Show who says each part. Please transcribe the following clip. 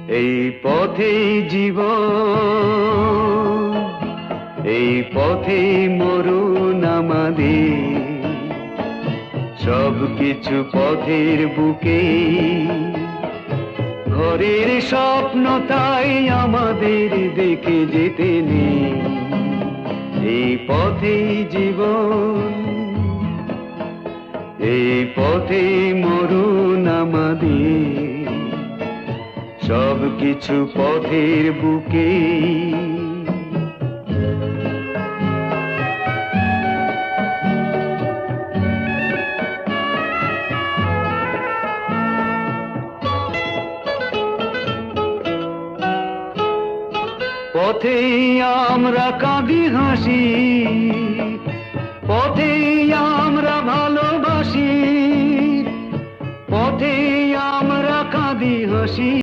Speaker 1: এই পথেই জীবন, এই পথেই মরণ আমাদের। সবকিছু পথের বুকে, ঘরের স্বপ্ন তাই আমাদের দেখে যেতে নেই। এই পথেই জীবন, এই পথেই মরণ আমাদের। সবকিছু পথের বুকে। পথেই আমরা কাঁদি হাসি, পথেই আমরা ভালোবাসি, পথেই আমরা কাঁদি হাসি।